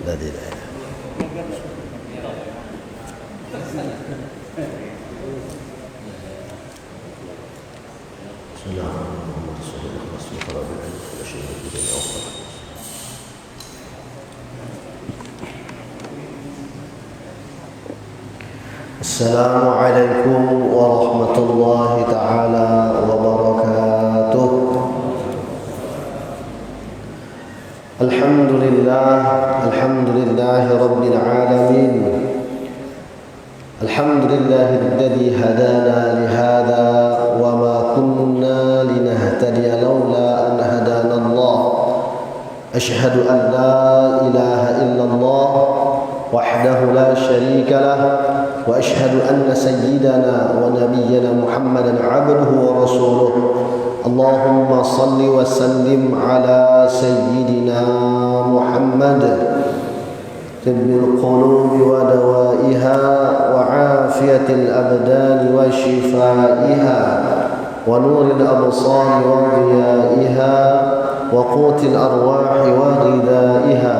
لا tidak. Assalamualaikum warahmatullahi ta'ala wabarakatuh. Alhamdulillahi rabbil alamin. Alhamdulillahilladzi hadana lihada wa ma kunna linahtadiya laula an hadana Allah. Ashhadu an la ilaha illallah wahdahu la syarika lah wa ashhadu anna sayyidana wa nabiyyana Muhammadan abduhu wa rasuluh. Allahumma salli wa sallim ala sayyidina Muhammad tibbil qulubi wa dawaiha wa afiyatil abdani wa shifaiha wa nuril absari wa diyaiha wa qutil arwahi wa ghidaiha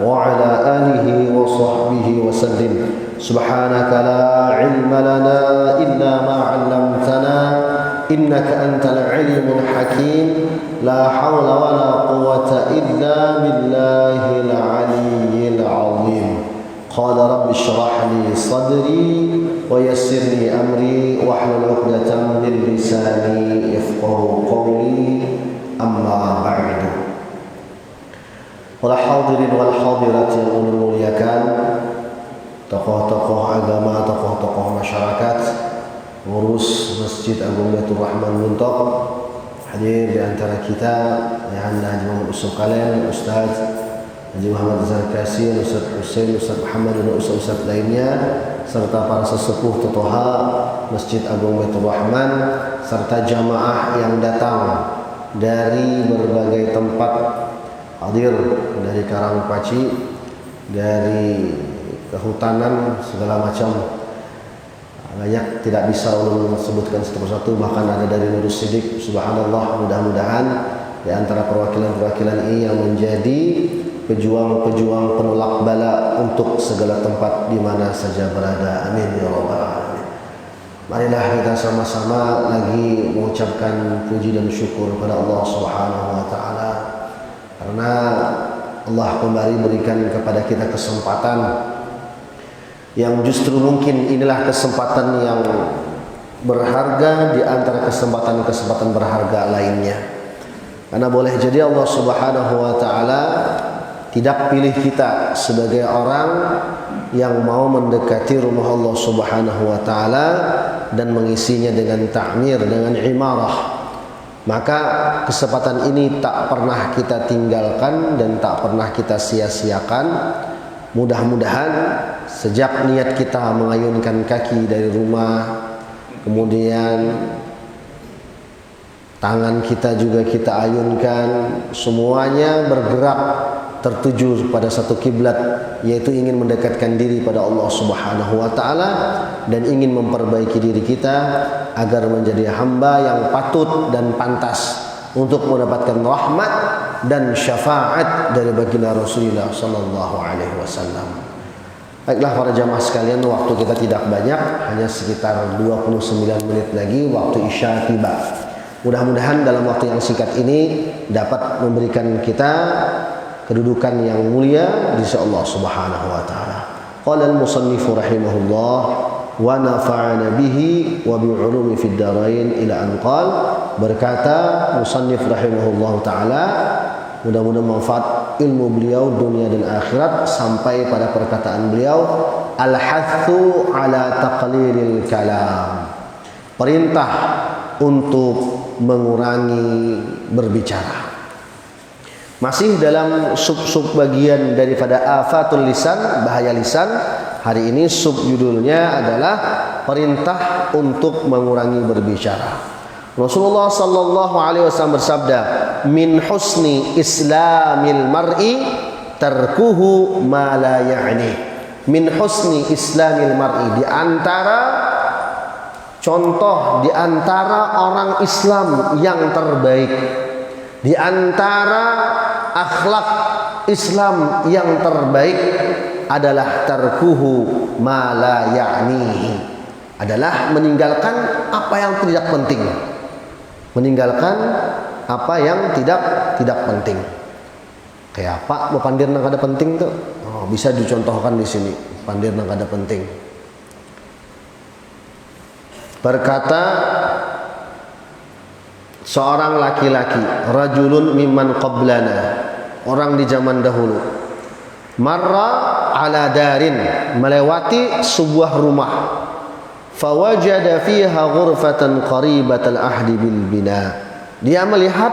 wa ala alihi wa sahbihi wa sallim. Subhanaka la ilma lana illa ma 'allamtana innaka antal alimul hakim. La hawla wa la quwwata illa billahil aliyyil azim. Qala rabbi shrah li sadri wa yassir li amri wahlul 'uqdatam min lisani yafqahu qawli. Amma ba'du. Para hadirin wal hadirat yang muliakan, tokoh-tokoh agama, tokoh-tokoh masyarakat, ngurus Masjid Agung Baitur Rahman Muntok, hadir di antara kita yang Haji Muhammad Usuf Kalen, Ustaz Haji Muhammad Zarkasi, Ustaz Hussein, Ustaz Muhammad dan Ustaz lainnya, serta para sesepuh totoha Masjid Agung Baitur Rahman, serta jamaah yang datang dari berbagai tempat, hadir dari Karangpaci, dari kehutanan, segala macam, banyak tidak bisa ulun sebutkan satu persatu, bahkan ada dari Nurus Sidik. Subhanallah, mudah-mudahan di antara perwakilan-perwakilan ini yang menjadi pejuang-pejuang penolak bala untuk segala tempat di mana saja berada. Amin ya rabbal alamin. Marilah kita sama-sama lagi mengucapkan puji dan syukur kepada Allah Subhanahu wa taala, karena Allah kembali berikan kepada kita kesempatan yang justru mungkin inilah kesempatan yang berharga di antara kesempatan-kesempatan berharga lainnya. Karena boleh jadi Allah Subhanahu wa taala tidak pilih kita sebagai orang yang mau mendekati rumah Allah Subhanahu wa taala dan mengisinya dengan ta'mir, dengan imarah. Maka kesempatan ini tak pernah kita tinggalkan dan tak pernah kita sia-siakan. Mudah-mudahan sejak niat kita mengayunkan kaki dari rumah, kemudian tangan kita juga kita ayunkan, semuanya bergerak tertuju pada satu kiblat, yaitu ingin mendekatkan diri pada Allah Subhanahu wa taala dan ingin memperbaiki diri kita agar menjadi hamba yang patut dan pantas untuk mendapatkan rahmat dan syafaat dari baginda Rasulullah sallallahu alaihi wasallam. Baiklah para jamaah sekalian, waktu kita tidak banyak, hanya sekitar 29 menit lagi waktu Isya tiba. Mudah-mudahan dalam waktu yang singkat ini dapat memberikan kita kedudukan yang mulia di sisi Allah Subhanahu wa taala. Qala al-musannif rahimahullah wa nafa'ana bihi wa bi 'ulumi fid dharain ila an qala, berkata musannif rahimahullah taala, mudah-mudahan manfaat ilmu beliau dunia dan akhirat, sampai pada perkataan beliau al-hathu ala taqlilil kalam, perintah untuk mengurangi berbicara. Masih dalam sub-sub bagian daripada afatul lisan, bahaya lisan. Hari ini subjudulnya adalah perintah untuk mengurangi berbicara. Rasulullah sallallahu alaihi wasallam bersabda, min husni islamil mar'i tarkuhu ma la ya'ni. Min husni islamil mar'i, di antara contoh di antara orang Islam yang terbaik, di antara akhlak Islam yang terbaik adalah tarkuhu ma la ya'nihi, adalah meninggalkan apa yang tidak penting. Meninggalkan apa yang tidak penting. Kayak apa mau pandir nang kada penting tuh? Oh, bisa dicontohkan di sini. Pandir nang kada penting. Berkata seorang laki-laki, rajulun mimman qablana, orang di zaman dahulu, marra ala darin, melewati sebuah rumah, fawajada fiha ghurfatan qaribatal ahdi bil bina, dia melihat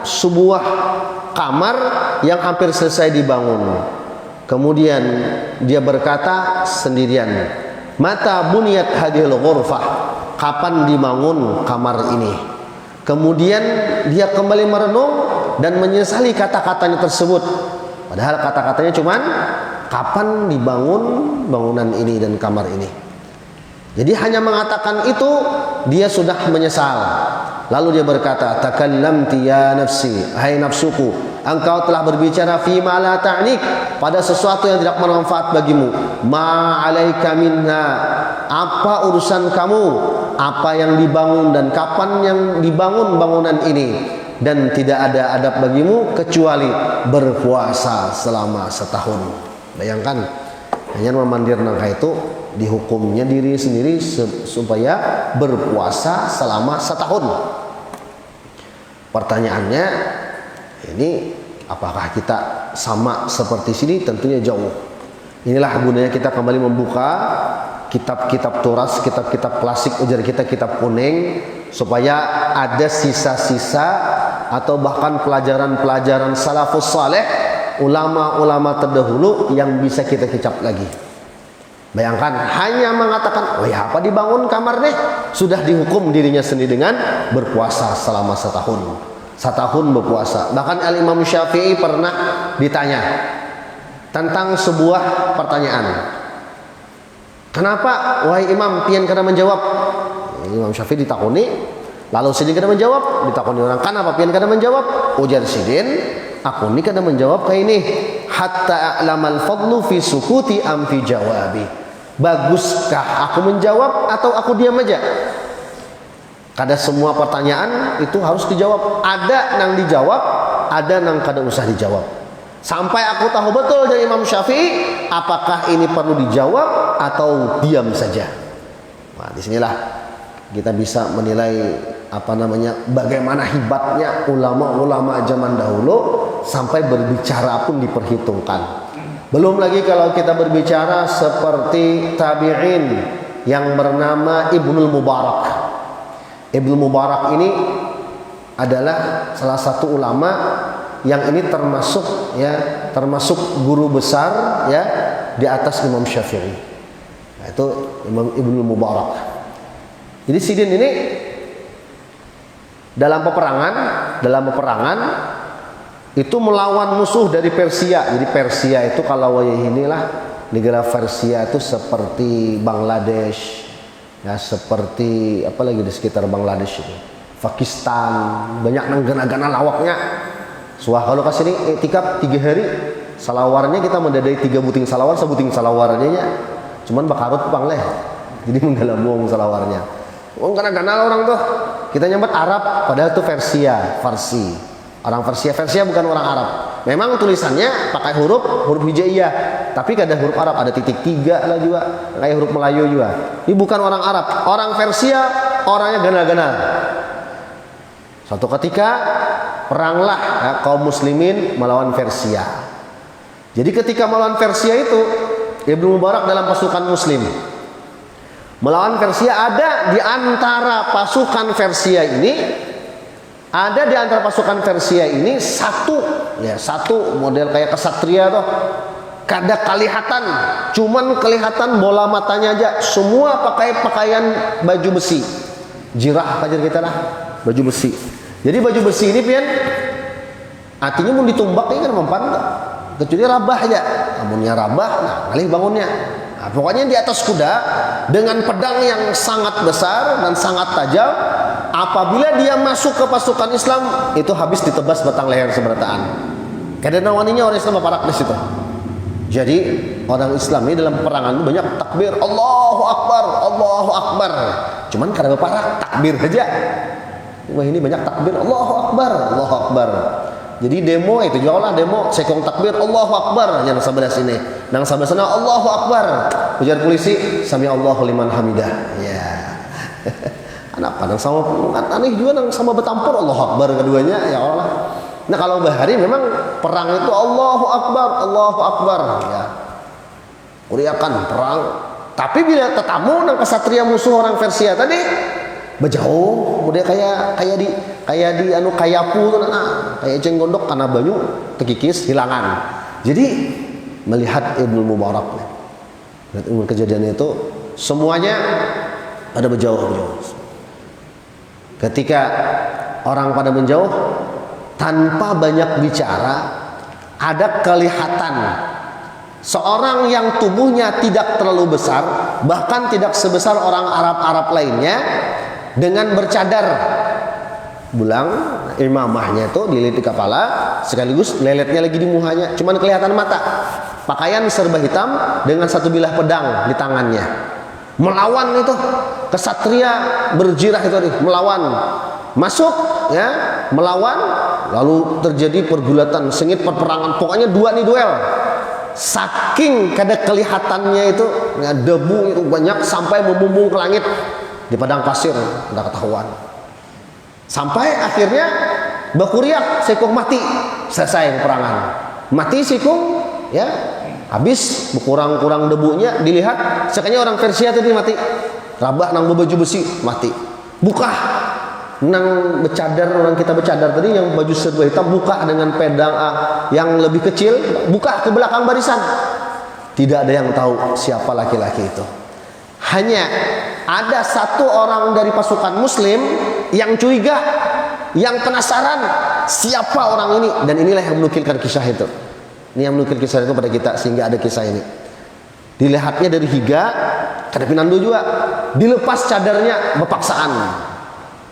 sebuah kamar yang hampir selesai dibangun. Kemudian dia berkata sendirian, mata buniyat hadhil ghurfah, kapan dibangun kamar ini? Kemudian dia kembali merenung dan menyesali kata-katanya tersebut. Padahal kata-katanya cuman kapan dibangun bangunan ini dan kamar ini. Jadi hanya mengatakan itu dia sudah menyesal. Lalu dia berkata, takallamti ya nafsi, hai nafsuku, engkau telah berbicara fi ma la ta'nik, pada sesuatu yang tidak bermanfaat bagimu. Ma 'alaika minha, apa urusan kamu? Apa yang dibangun dan kapan yang dibangun bangunan ini? Dan tidak ada adab bagimu kecuali berpuasa selama setahun. Bayangkan, hanya memandir nangka itu dihukumnya diri sendiri supaya berpuasa selama setahun. Pertanyaannya, ini apakah kita sama seperti sini? Tentunya jauh. Inilah gunanya kita kembali membuka kitab-kitab turas, kitab-kitab klasik ujar kita, kitab kuning, supaya ada sisa-sisa atau bahkan pelajaran-pelajaran salafus saleh, ulama-ulama terdahulu yang bisa kita kicap lagi. Bayangkan hanya mengatakan, oh ya apa dibangun kamar deh, sudah dihukum dirinya sendiri dengan berpuasa selama setahun. Setahun berpuasa. Bahkan Al-Imam Syafi'i pernah ditanya tentang sebuah pertanyaan. Kenapa wahai imam pian kada menjawab? Imam Syafi'i ditakoni, lalu sidin kada menjawab, ditakoni orang, kenapa pian kada menjawab? Ujar sidin, aku ni kada menjawab kayak ini, hatta a'lamal fadlu fi sukuti am fi jawabi. Baguskah aku menjawab atau aku diam aja? Kada semua pertanyaan itu harus dijawab. Ada nang dijawab, ada nang kada usah dijawab. Sampai aku tahu betul dari Imam Syafi'i, apakah ini perlu dijawab atau diam saja. Nah, disinilah kita bisa menilai bagaimana hebatnya ulama-ulama zaman dahulu sampai berbicara pun diperhitungkan. Belum lagi kalau kita berbicara seperti tabi'in yang bernama Ibnul Mubarak. Ibnul Mubarak ini adalah salah satu ulama yang ini termasuk guru besar ya di atas Imam Syafi'i. Nah, itu Imam Ibnul Mubarak. Jadi sidin ini dalam peperangan itu melawan musuh dari Persia. Jadi Persia itu kalau inilah negara Persia itu seperti Bangladesh, ya seperti apa lagi di sekitar Bangladesh ini, Pakistan, banyak nang-gana lawaknya. Suah kalau kasih ini etikap 3 hari, salawarnya kita mendadai 3 buting salawar, sebuting salawarnya ya. Cuman bakarut pangleh. Jadi menggalabung salawarnya. Oh gana-gana orang tuh. Kita nyambat Arab padahal itu Farsi. Orang Persia bukan orang Arab. Memang tulisannya pakai huruf hijaiyah, tapi kadang huruf Arab ada titik 3 lah juga, kayak huruf Melayu juga. Ini bukan orang Arab, orang Persia, orangnya ganal-ganal. Suatu ketika peranglah ya, kaum muslimin melawan Persia. Jadi ketika melawan Persia itu Ibnu Mubarak dalam pasukan muslim melawan Persia, ada di antara pasukan Persia ini, ada di antara pasukan Persia ini satu model kayak kesatria tuh, kada kelihatan, cuman kelihatan bola matanya aja, semua pakai pakaian baju besi, jirah kajar kita lah, baju besi. Jadi baju besi ini pian artinya mau ditumbak ini kan mempan, kecuali rabah aja, namunnya rabah, nah ngalih bangunnya. Nah, pokoknya di atas kuda dengan pedang yang sangat besar dan sangat tajam. Apabila dia masuk ke pasukan Islam, itu habis ditebas batang leher seberataan. Karena waninya orang Islam parak di situ. Jadi orang Islam ini dalam peperangan itu banyak takbir, Allahu Akbar, Allahu Akbar. Cuman karena parak takbir aja. Wah, ini banyak takbir, Allahu Akbar, Allahu Akbar. Jadi demo itu juga lah demo sekong takbir Allahu Akbar yang sebelah sini, nang sebelah sana Allahu Akbar. Ujar polisi, sami Allahu liman hamidah. Ya. Anak padang sama aneh juga nang sama bertampur Allahu Akbar keduanya, ya Allah. Nah kalau bahari memang perang itu Allahu Akbar, Allahu Akbar. Ya. Uriakan perang. Tapi bila tetamu nang kesatria musuh orang Persia tadi berjauh, udah kayak di anu kayapu tuh nah, kayak eceng gondok karena banyu tekikis hilangan. Jadi melihat Ibnu Mubarak kejadian itu semuanya pada berjauh. Ketika orang pada menjauh tanpa banyak bicara, ada kelihatan seorang yang tubuhnya tidak terlalu besar, bahkan tidak sebesar orang Arab lainnya, dengan bercadar bulang imamahnya itu dililit di kepala, sekaligus leletnya lagi di muhanya, cuman kelihatan mata. Pakaian serba hitam dengan satu bilah pedang di tangannya, melawan itu kesatria berjirah itu tadi, melawan masuk ya, melawan, lalu terjadi pergulatan sengit perperangan, pokoknya dua nih duel. Saking kada kelihatannya itu ya, debu itu banyak sampai membumbung ke langit di padang pasir, udah ketahuan. Sampai akhirnya bakuriak sekung mati, selesai peperangan. Mati sekung ya, habis berkurang-kurang debunya, dilihat sekanya orang Persia tadi mati. Rabah nang baju besi mati. Buka nang bercadar, orang kita bercadar tadi yang baju serba hitam, buka dengan pedang yang lebih kecil, buka ke belakang barisan. Tidak ada yang tahu siapa laki-laki itu. Hanya ada satu orang dari pasukan muslim yang curiga, yang penasaran siapa orang ini, dan inilah yang menukilkan kisah itu. Ini yang menukil kisah itu pada kita sehingga ada kisah ini. Dilihatnya dari higa, kada pinandu juga, dilepas cadarnya berpaksaan.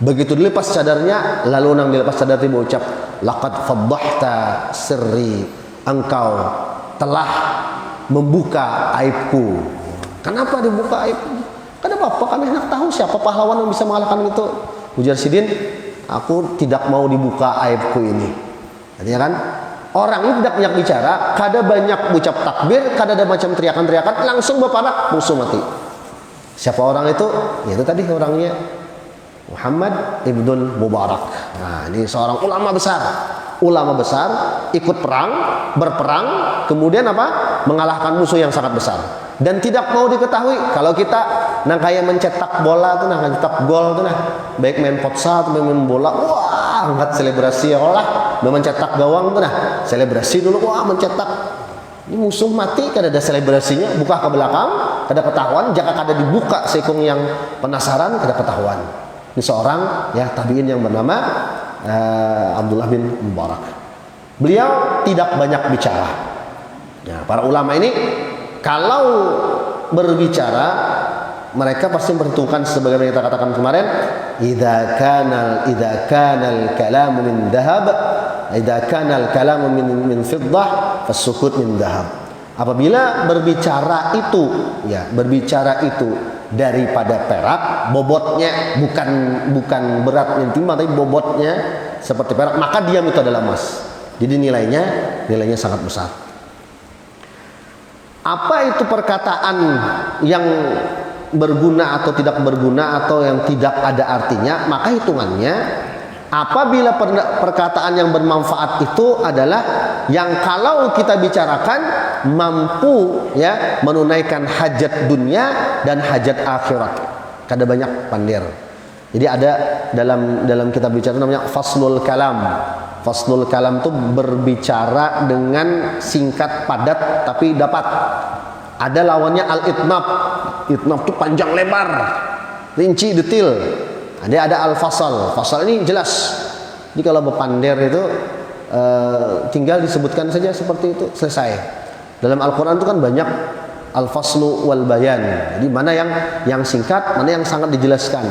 Begitu dilepas cadarnya, lalu nang dilepas cadar itu berucap, laqad faddahta sirri, engkau telah membuka aibku. Kenapa dibuka aibku? Kan apa-apa, kan enak tahu siapa pahlawan yang bisa mengalahkan itu. Ujar Sidin, aku tidak mau dibuka aibku ini. Artinya kan orang ini tidak banyak bicara, kada banyak ucap takbir, kada ada macam teriakan-teriakan, langsung berparak musuh mati. Siapa orang itu? Ya itu tadi orangnya Muhammad Ibnul Mubarak. Nah, ini seorang ulama besar, ikut perang, berperang, kemudian apa? Mengalahkan musuh yang sangat besar. Dan tidak mau diketahui kalau kita nang kayak mencetak bola tuh, nah mencetak gol tuh, nah baik main futsal atau main bola, wah angkat selebrasi ya Allah, mencetak gawang tuh, nah selebrasi dulu, wah mencetak. Ini musuh mati, kada ada selebrasinya, buka ke belakang, kada ketahuan, jika kada dibuka sekung yang penasaran, kada ketahuan. Ini seorang ya tabiin yang bernama Abdullah bin Mubarak. Beliau tidak banyak bicara. Nah, para ulama ini kalau berbicara, mereka pasti memperhitungkan sebagaimana kita katakan kemarin, idza kana al-kalamu min dhahab, idza kana al-kalamu min fiddah, fasukut min dhahab. Apabila berbicara itu daripada perak, bobotnya bukan beratnya timbang, tapi bobotnya seperti perak, maka diam itu adalah emas. Jadi nilainya sangat besar. Apa itu perkataan yang berguna atau tidak berguna atau yang tidak ada artinya? Maka hitungannya apabila perkataan yang bermanfaat itu adalah yang kalau kita bicarakan mampu ya menunaikan hajat dunia dan hajat akhirat. Kada banyak pandir. Jadi ada dalam kitab bicara namanya faslul kalam. Faslul kalam itu berbicara dengan singkat padat tapi dapat. Ada lawannya al-itnab. Itnab itu panjang lebar, rinci detail. Ada al-fasal. Fasal ini jelas. Jadi kalau berpandir itu tinggal disebutkan saja seperti itu, selesai. Dalam Al-Quran itu kan banyak al-faslu wal bayan. Jadi mana yang singkat, mana yang sangat dijelaskan.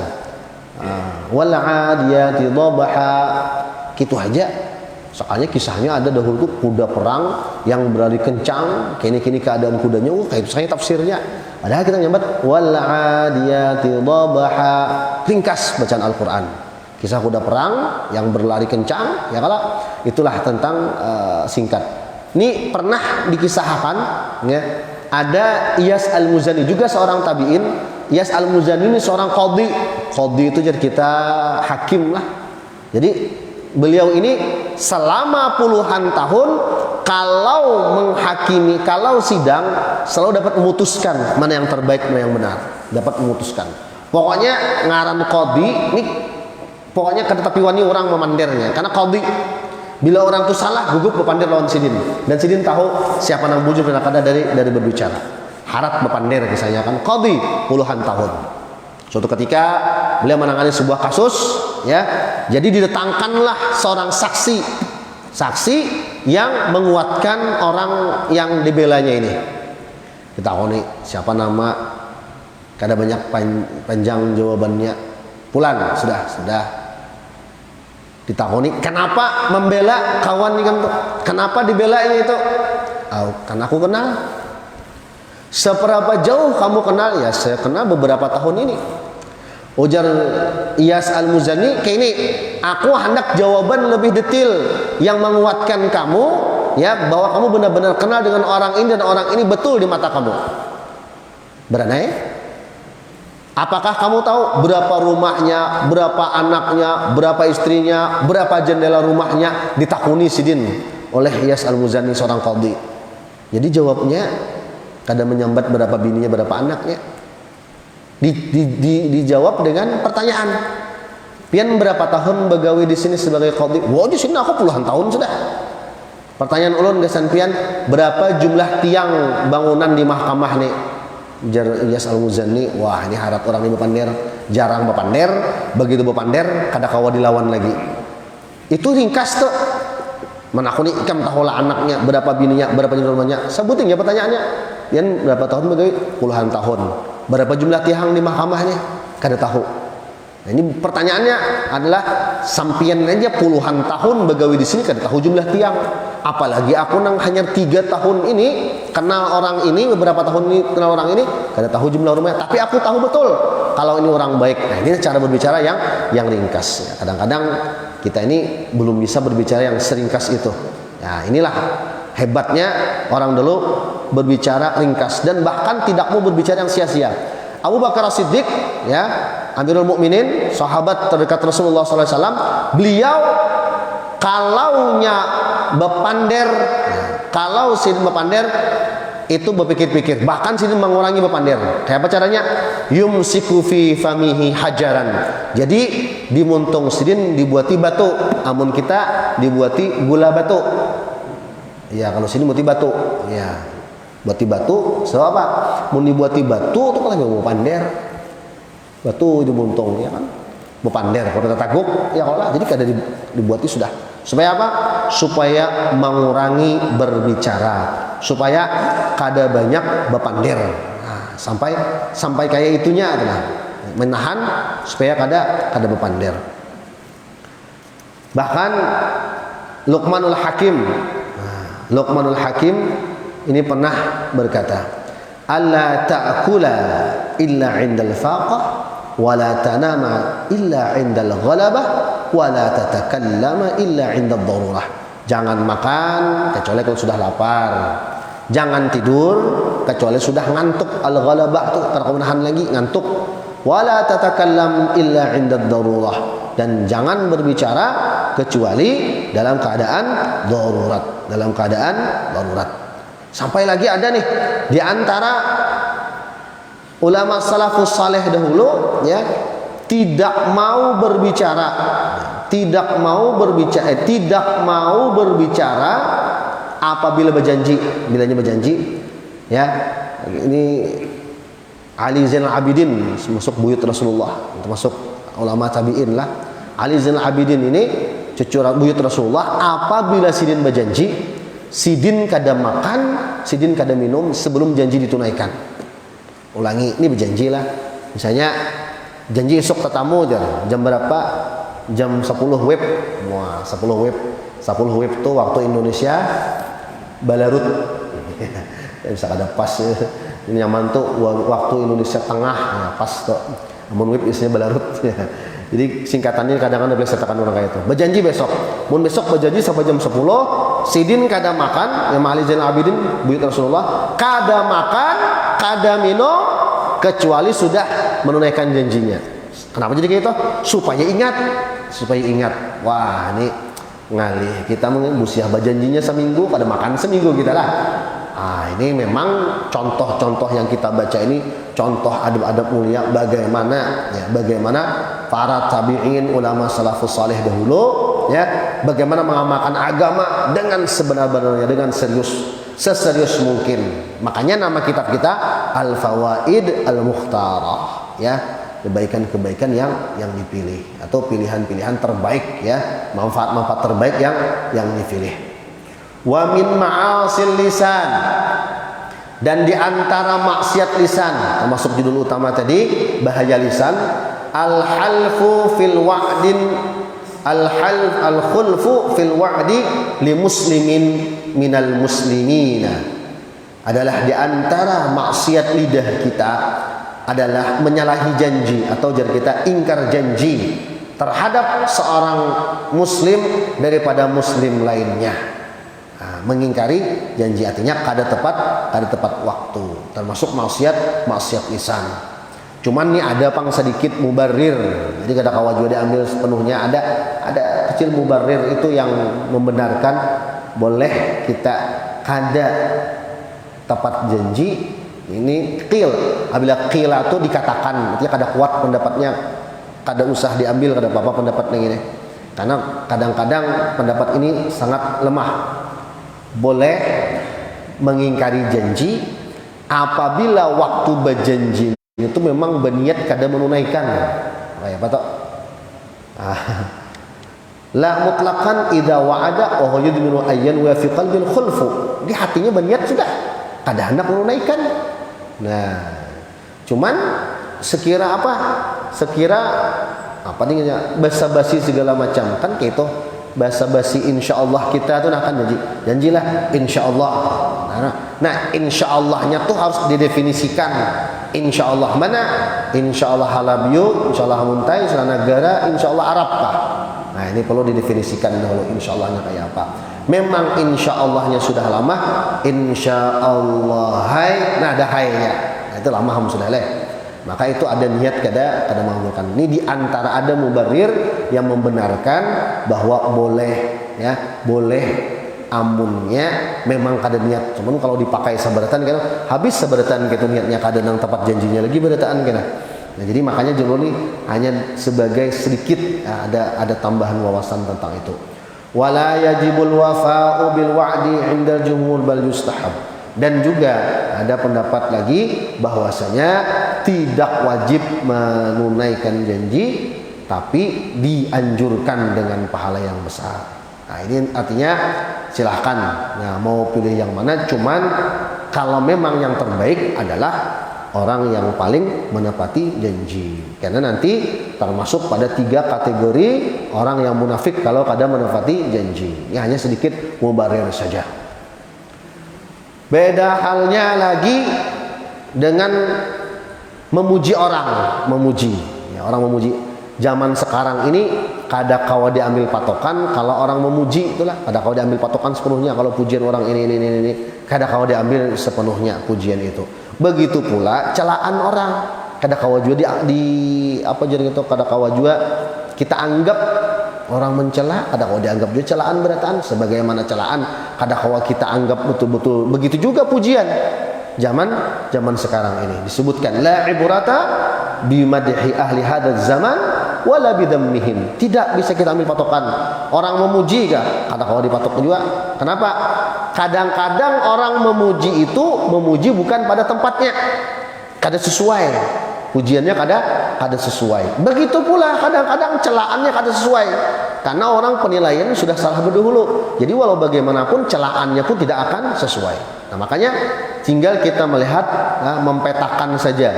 Wal 'adiyati dhabaha, gitu aja. Soalnya kisahnya ada dahulu kuda perang yang berlari kencang, kini keadaan kudanya, kayak saya tafsirnya. Padahal kita nyambat wal 'adiyati dhabaha, ringkas bacaan Al-Qur'an. Kisah kuda perang yang berlari kencang, ya kalau itulah tentang singkat. Ini pernah dikisahkan, ya, ada Iyas Al-Muzani juga seorang tabi'in. Iyas Al-Muzani ini seorang qadhi. Qadhi itu jadi kita hakim lah. Jadi beliau ini selama puluhan tahun kalau menghakimi, kalau sidang selalu dapat memutuskan mana yang terbaik, mana yang benar, dapat memutuskan. Pokoknya ngaran qadhi ini pokoknya kada tapi wani orang memandirnya, karena qadhi bila orang itu salah gugup bepandir lawan sidin, dan sidin tahu siapa nang bujur dan kada dari berbicara. Harap bepandir kisahnya kan qadhi puluhan tahun. Suatu ketika beliau menangani sebuah kasus, ya, jadi didatangkanlah seorang saksi yang menguatkan orang yang dibelanya ini. Kita tahu nih siapa nama, kada banyak panjang jawabannya. Pulang sudah ditakoni kenapa membela kawan ini kan, kenapa dibela ini itu? Karena aku kenal. Seberapa jauh kamu kenal? Ya saya kenal beberapa tahun ini. Ujar Iyas Al-Muzani, kayak ini aku hendak jawaban lebih detail yang menguatkan kamu, ya, bahwa kamu benar-benar kenal dengan orang ini dan orang ini betul di mata kamu. Beranai? Apakah kamu tahu berapa rumahnya, berapa anaknya, berapa istrinya, berapa jendela rumahnya? Ditakuni sidin oleh Iyas Al-Muzani seorang qadhi. Jadi jawabnya kada menyambat berapa bininya, berapa anaknya. Dijawab dengan pertanyaan. Pian berapa tahun begawi di sini sebagai qadhi? Wah, di sini aku puluhan tahun sudah. Pertanyaan ulun gasan pian, berapa jumlah tiang bangunan di mahkamah nih? Jar Iyas Al-Muzani, wah ini harap orang ini bepander, jarang bepander, begitu bepander kada kawa dilawan lagi. Itu ringkas tuh. Mana aku nih ikam tahulah anaknya, berapa bininya, berapa jumlah rumahnya. Sebutin ya pertanyaannya. Yan berapa tahun begawi? Puluhan tahun. Berapa jumlah tiang di mahkamahnya? Kada tahu. Nah, ini pertanyaannya adalah sampian aja puluhan tahun begawi di sini kada tahu jumlah tiang. Apalagi aku nang hanya 3 tahun ini kenal orang ini, beberapa tahun ini kenal orang ini, kada tahu jumlah rumahnya. Tapi aku tahu betul kalau ini orang baik. Nah, ini cara berbicara yang ringkas. Ya, kadang-kadang kita ini belum bisa berbicara yang seringkas itu. Nah, inilah hebatnya orang dulu berbicara ringkas dan bahkan tidak mau berbicara yang sia-sia. Abu Bakar As-Siddiq, ya, Amirul Mukminin, sahabat terdekat Rasulullah SAW, beliau kalaunya bepander, kalau sidin bepander itu berpikir-pikir, bahkan sidin mengurangi bepander. Kayak apa caranya? Yumsiku fi famihi hajaran. Jadi dimuntung sidin dibuati batu, amun kita dibuati gula batu. Ya, kalau sini buati batu, ya, buati batu, sebab apa? Mau dibuati batu itu kan mau pander, batu itu buntung, ya kan? Mau pander, kalau takut, ya kalau lah, jadi kada dibuati sudah. Supaya apa? Supaya mengurangi berbicara, supaya kada banyak bepander. Nah, sampai kayak itunya, adalah menahan supaya kada bepander. Bahkan Luqmanul Hakim ini pernah berkata, alla ta'kula illa 'indal faqah wa la tanama illa 'indal ghalabah wa la tatakallama illa 'indad darurah. Jangan makan kecuali kalau sudah lapar. Jangan tidur kecuali sudah ngantuk. Al-ghalabah itu karena menahan lagi ngantuk. Wa la tatakallam illa 'indad darurah. Dan jangan berbicara kecuali dalam keadaan darurat. Sampai lagi ada nih di antara ulama salafus saleh dahulu, ya, tidak mau berbicara apabila berjanji, bilanya berjanji, ya. Ini Ali Zainal Abidin masuk buyut Rasulullah, termasuk ulama tabi'in lah. Ali Zainal Abidin ini cucu buyut Rasulullah, apabila sidin berjanji sidin kada makan, sidin kada minum sebelum janji ditunaikan. Ulangi, ini berjanji lah. Misalnya janji esok tetamu jam berapa? Jam 10 web. Wah, 10 web. 10 web itu waktu Indonesia balarut. Bisa kada pas. Ini nyaman tuh waktu Indonesia tengah, ya, pas tuh. Amun web isinya balarut. Jadi singkatannya kadang-kadang biasa tekan orang kayak itu. Berjanji besok. Mun besok berjanji sampai jam 10, sidin kada makan, ya Ali Zainal Abidin buyut Rasulullah, kada makan, kada minum kecuali sudah menunaikan janjinya. Kenapa jadi kayak itu? Supaya ingat, supaya ingat. Wah, ini ngalih. Kita busiah berjanjinya seminggu, kada makan seminggu kita lah. Ini memang contoh-contoh yang kita baca ini contoh adab-adab mulia bagaimana para tabi'in, ulama salafus saleh dahulu ya, bagaimana mengamalkan agama dengan sebenar-benarnya, dengan seserius mungkin. Makanya nama kitab kita Al-Fawaid Al-Mukhtarah ya, kebaikan-kebaikan yang dipilih atau pilihan-pilihan terbaik ya, manfaat-manfaat terbaik yang dipilih. Wa min ma'asil lisan, dan di antara maksiat lisan termasuk judul utama tadi bahaya lisan, al-halfu fil wa'din al-khulfu fil wa'di li muslimin minal muslimina, adalah di antara maksiat lidah kita adalah menyalahi janji atau jar kita ingkar janji terhadap seorang muslim daripada muslim lainnya. Mengingkari janji artinya kada tepat waktu, termasuk maksiat lisan. Cuman nih ada pang sedikit mubarir, jadi kada kawa juga diambil sepenuhnya. Ada kecil mubarir itu yang membenarkan boleh kita kada tepat janji. Ini qil, apabila qila itu dikatakan, artinya kada kuat pendapatnya, kada usah diambil, kada apa-apa pendapat yang ini, karena kadang-kadang pendapat ini sangat lemah. Boleh mengingkari janji apabila waktu berjanji itu memang berniat kada menunaikan. Kayak apa toh? La mutlaqan idza wa'ada wa huwa yudminu ayyan wa fi qalbil khulfu. Di hatinya berniat sudah kada hendak menunaikan. Nah, cuman sekira nih basa-basi segala macam kan kayak itu. Basa-basi insyaallah kita tuh akan janjilah insyaallah. Nah insyaallah-nya tuh harus didefinisikan. Insyaallah mana? Insyaallah halabiu, insyaallah muntai, insyaallah negara, insyaallah Arab kah? Nah ini perlu didefinisikan dahulu insyaallah-nya kayak apa. Memang insyaallah-nya sudah lama, insyaallah hai, nah ada hai-nya. Nah itu lama sudah leh. Maka itu ada niat kada mengabulkan. Ini diantara ada mubarir yang membenarkan bahwa boleh amunnya memang kada niat. Cuman kalau dipakai seberatan kan habis seberatan gitu niatnya kada nang tepat janjinya lagi berataan kan. Nah, jadi makanya judul ini hanya sebagai sedikit ada tambahan wawasan tentang itu. Wala yajibul wafa'u bil wa'di 'inda jumhur bal yustahab. Dan juga ada pendapat lagi bahwasanya tidak wajib menunaikan janji, tapi dianjurkan dengan pahala yang besar. Nah ini artinya silahkan, nah, mau pilih yang mana. Cuman kalau memang yang terbaik adalah orang yang paling menepati janji, karena nanti termasuk pada 3 kategori orang yang munafik kalau kada menepati janji. Ini hanya sedikit mubarir saja. Beda halnya lagi dengan memuji orang, orang memuji. Zaman sekarang ini kada kawa diambil patokan kalau orang memuji, itulah kada kawa diambil patokan sepenuhnya. Kalau pujian orang ini kada kawa diambil sepenuhnya pujian itu. Begitu pula celaan orang, kada kawa juga kada kawa juga kita anggap orang mencela, kada kawa dianggap juga celaan berataan. Sebagaimana celaan kada kawa kita anggap betul-betul. Begitu juga pujian. Zaman sekarang ini disebutkan la ibrata bi madhi ahli hadzal zaman wala bidammihim. Tidak bisa kita ambil patokan orang memuji kada kawa dipatok juga. Kenapa? Kadang-kadang orang memuji itu memuji bukan pada tempatnya, kada sesuai. pujiannya kada sesuai. Begitu pula kadang-kadang celaannya kada sesuai. Karena orang penilaian sudah salah berdahulu. Jadi walau bagaimanapun celaannya pun tidak akan sesuai. Nah, makanya tinggal kita melihat, mempetakan saja.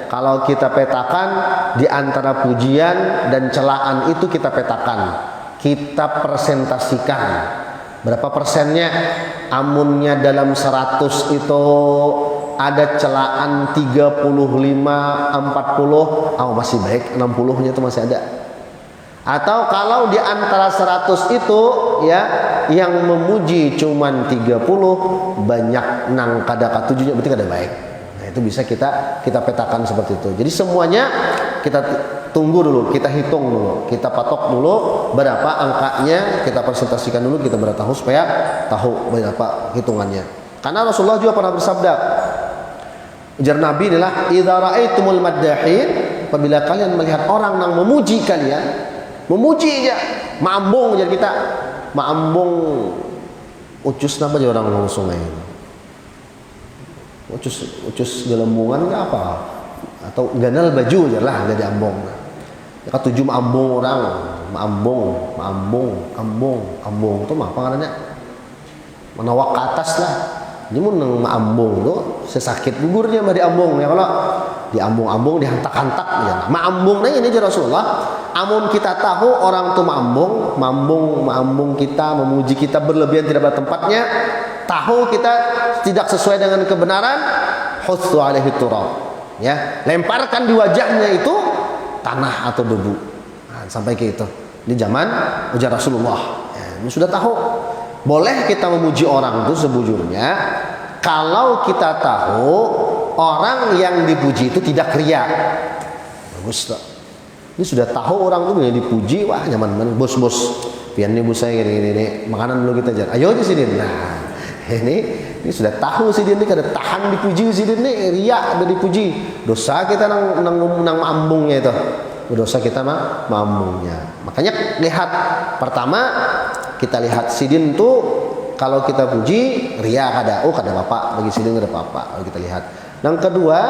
Kalau kita petakan di antara pujian dan celaan itu kita petakan. Kita presentasikan. Berapa persennya? Amunnya dalam 100 itu ada celaan 35, 40, masih baik, 60-nya itu masih ada. Atau kalau di antara 100 itu ya yang memuji cuman 30, banyak nang kada katujuhnya, berarti kada baik. Nah, itu bisa kita petakan seperti itu. Jadi semuanya kita tunggu dulu, kita hitung dulu, kita patok dulu berapa angkanya, kita presentasikan dulu, kita beritahu supaya tahu berapa hitungannya. Karena Rasulullah juga pernah bersabda, ujar Nabi inilah, idza ra'aitumul maddahin, apabila kalian melihat orang yang memuji kalian, memuji aja, maambung jadi kita, maambung ucus apa aja orang sungai, ucus gelembungan nggak apa, atau ganal baju aja lah, jadi ambong. Ya, ketujuh maambung orang, maambung itu apa namanya? Menawak ke atas lah. Ini mun nang maambung tuh sesakit gugurnya mah diambung ya, kalau diambung-ambung dihantak-hantak ya. Maambung ini aja Rasulullah. Amun kita tahu orang tuh maambung kita, memuji kita berlebihan tidak pada tempatnya, tahu kita tidak sesuai dengan kebenaran, hutsu alaihi turab. Ya, lemparkan di wajahnya itu tanah atau debu. Nah, sampai ke itu. Ini zaman ujar Rasulullah. Ya, ini sudah tahu. Boleh kita memuji orang itu sebujurnya kalau kita tahu orang yang dipuji itu tidak riya. Bagus tak? Ini sudah tahu orang itu yang dipuji, wah nyaman, bos. Pian nih bos saya gini, makanan dulu kita jalan. Ayo aja sini. Nah, ini sudah tahu sih dia ini kada tahan dipuji sih dia ini riya ada dipuji. Dosa kita nang maambungnya itu. Dosa kita mah maambungnya. Makanya lihat pertama, kita lihat sidin tuh kalau kita puji ria kada apa bagi sidin kada apa-apa kalau kita lihat. Yang kedua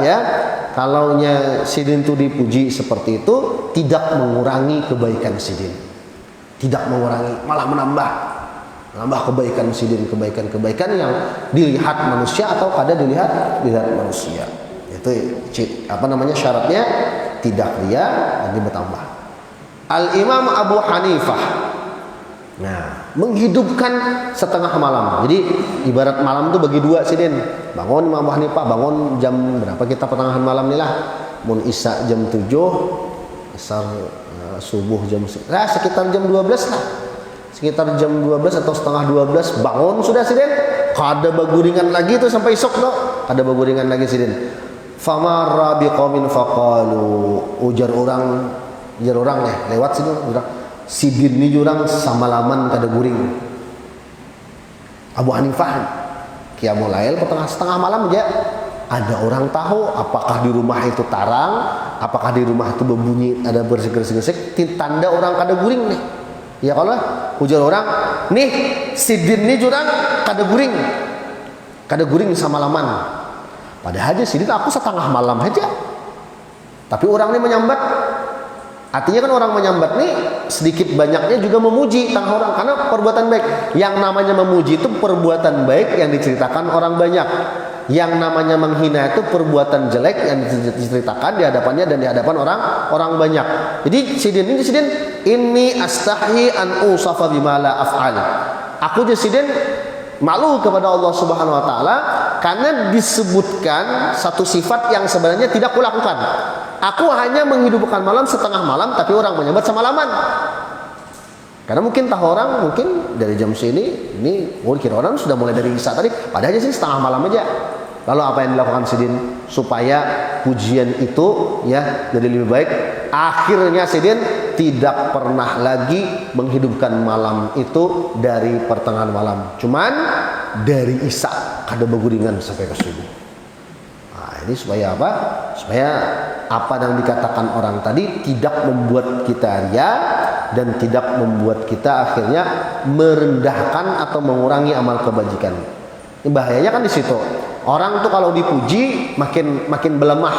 ya, kalaunya sidin tuh dipuji seperti itu tidak mengurangi kebaikan sidin, tidak mengurangi, malah menambah kebaikan sidin, kebaikan yang dilihat manusia atau kada dilihat manusia. Itu apa namanya syaratnya, tidak ria dan bertambah. Al Imam Abu Hanifah menghidupkan setengah malam. Jadi ibarat malam itu bagi dua sidin. Bangun Imam Abu Hanifah, bangun jam berapa kita pertengahan malam nih lah. Mun isya jam 7, asar subuh jam sekitar jam 12 lah. Sekitar jam 12 atau setengah 12 bangun sudah sidin. Kada baguringan lagi tuh sampai esok no. Kada baguringan lagi sidin. Famarra biqaumin faqalu, ujar orang lewat sidin orang. Sidin ni jurang samalaman kada guring. Abu Hanifah qiyamul lail setengah malam aja. Ada orang tahu apakah di rumah itu tarang, apakah di rumah itu berbunyi ada bersih-bersih, tanda orang kada guring nih. Ya kalau ujar orang, nih sidin ni jurang kada guring samalaman. Padahal aja sidin aku setengah malam aja. Tapi orang ini menyambat. Artinya kan orang menyambat nih sedikit banyaknya juga memuji tentang orang karena perbuatan baik. Yang namanya memuji itu perbuatan baik yang diceritakan orang banyak. Yang namanya menghina itu perbuatan jelek yang diceritakan di hadapannya dan di hadapan orang banyak. Jadi sidin ini astahi an usafa bima la af'al. Aku jadi sidin malu kepada Allah Subhanahu wa taala karena disebutkan satu sifat yang sebenarnya tidak kulakukan. Aku hanya menghidupkan malam setengah malam, tapi orang menyambat semalaman. Karena mungkin tahu orang, mungkin dari jam sini, ini kira orang sudah mulai dari isya tadi, padahal sih setengah malam aja. Lalu apa yang dilakukan sidin supaya pujian itu ya jadi lebih baik? Akhirnya sidin tidak pernah lagi menghidupkan malam itu dari pertengahan malam, cuman dari isya kada beguringan sampai ke subuh. Nah, ini supaya apa? Supaya apa yang dikatakan orang tadi tidak membuat kita ria dan tidak membuat kita akhirnya merendahkan atau mengurangi amal kebajikan. Ini bahayanya kan di situ. Orang tuh kalau dipuji makin melemah.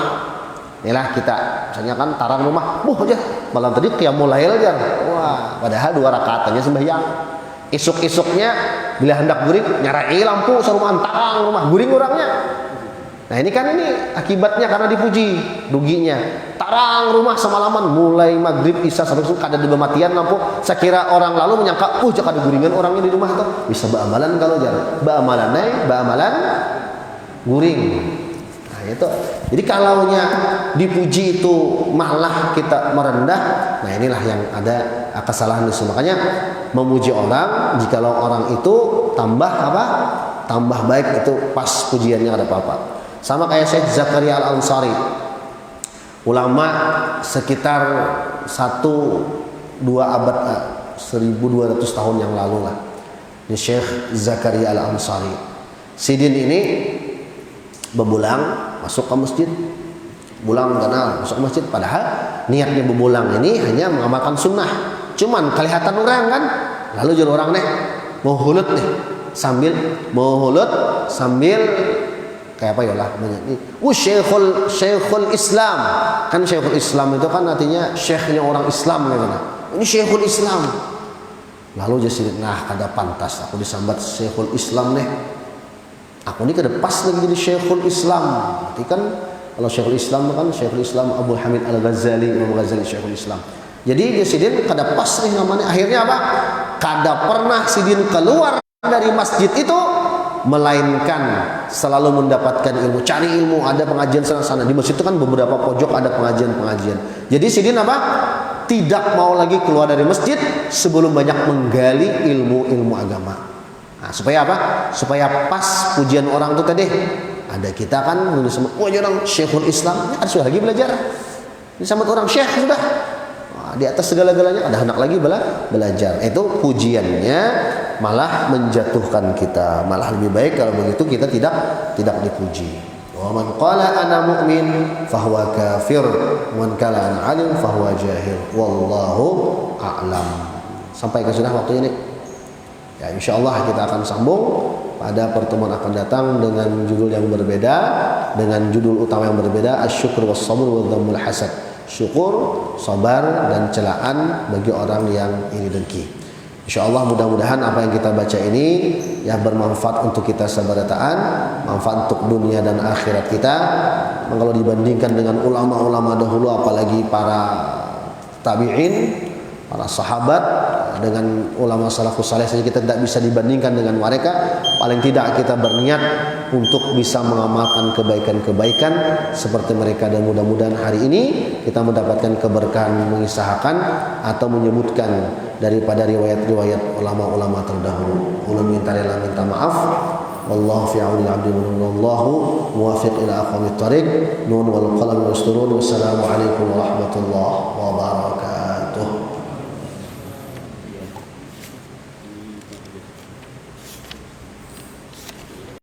Inilah kita, misalnya kan tarang rumah, aja malam tadi qiyamul lail aja. Wah, padahal 2 rakaat aja sembahyang. Isuk-isuknya bila hendak guring nyarai lampu saruman tarang rumah, guring orangnya. Nah ini kan akibatnya karena dipuji, ruginya. Tarang rumah semalaman mulai maghrib isya sampai subuh kada ada matian lampu. Saya kira orang lalu menyangka, jangan ada guringan orangnya di rumah tuh. Bisa beamalan kalau jarang. Beamalan guring. Nah itu. Jadi kalaunya dipuji itu malah kita merendah, nah inilah yang ada kesalahan di situ. Makanya memuji orang, jikalau orang itu tambah apa? Tambah baik itu pas pujiannya ada apa-apa. Sama kayak Syekh Zakaria Al-Ansari, ulama sekitar 1-2 abad 1200 tahun yang lalu lah. Ini Syekh Zakaria Al-Ansari. Sidin ini bebulang masuk ke masjid, bulang kenal masuk ke masjid, padahal niatnya bebulang ini hanya mengamalkan sunnah. Cuman kelihatan orang kan, lalu jadi orang mau hulut sambil kayak apa ya lah menyanyi. Syekhul Islam. Kan Syekhul Islam itu kan artinya syekhnya orang Islam gitu. Ini Syekhul Islam. Lalu jadi kada pantas aku disambat Syekhul Islam Aku ini kada pas lagi jadi Syekhul Islam. Berarti kan kalau Syekhul Islam kan Syekhul Islam Abu Hamid Al-Ghazali, Imam Ghazali Syekhul Islam. Jadi dia sidin kada pas namanya. Akhirnya apa? Kada pernah sidin keluar dari masjid itu melainkan selalu mendapatkan ilmu, cari ilmu, ada pengajian sana-sana. Di masjid itu kan beberapa pojok ada pengajian-pengajian. Jadi sidin apa? Tidak mau lagi keluar dari masjid sebelum banyak menggali ilmu-ilmu agama. Nah, supaya apa? Supaya pas pujian orang itu tadi. Ada kita kan nulis sama, orang Syekhul Islam, ada sudah lagi belajar. Ini sama orang Syekh sudah. Nah, di atas segala-galanya ada anak lagi belajar. Itu pujiannya malah menjatuhkan kita. Malah lebih baik kalau begitu kita tidak dipuji. Wa man qala ana mu'min fahuwa kafir, man qala ana alim fahuwa jahil. Wallahu a'lam. Sampai ke sudah waktunya nih. Ya, insyaallah kita akan sambung pada pertemuan akan datang dengan judul yang berbeda, dengan judul utama yang berbeda, asyukur was sabr wa dhammul hasad. Syukur, sabar dan celaan bagi orang yang iri dengki. Insyaallah mudah-mudahan apa yang kita baca ini ya bermanfaat untuk kita sabarataan, manfaat untuk dunia dan akhirat kita. Kalau dibandingkan dengan ulama-ulama dahulu, apalagi para tabi'in, para sahabat, dengan ulama salafus saleh saja kita tidak bisa dibandingkan dengan mereka. Paling tidak kita berniat untuk bisa mengamalkan kebaikan-kebaikan seperti mereka, dan mudah-mudahan hari ini kita mendapatkan keberkahan mengisahkan atau menyebutkan daripada riwayat-riwayat ulama-ulama terdahulu. Ulun minta maaf. Wallahu fi auni al-'abdi wallahu muwaffiq ila aqwamit thariq. Nun wal qalam yasturun. Wassalamu alaikum warahmatullahi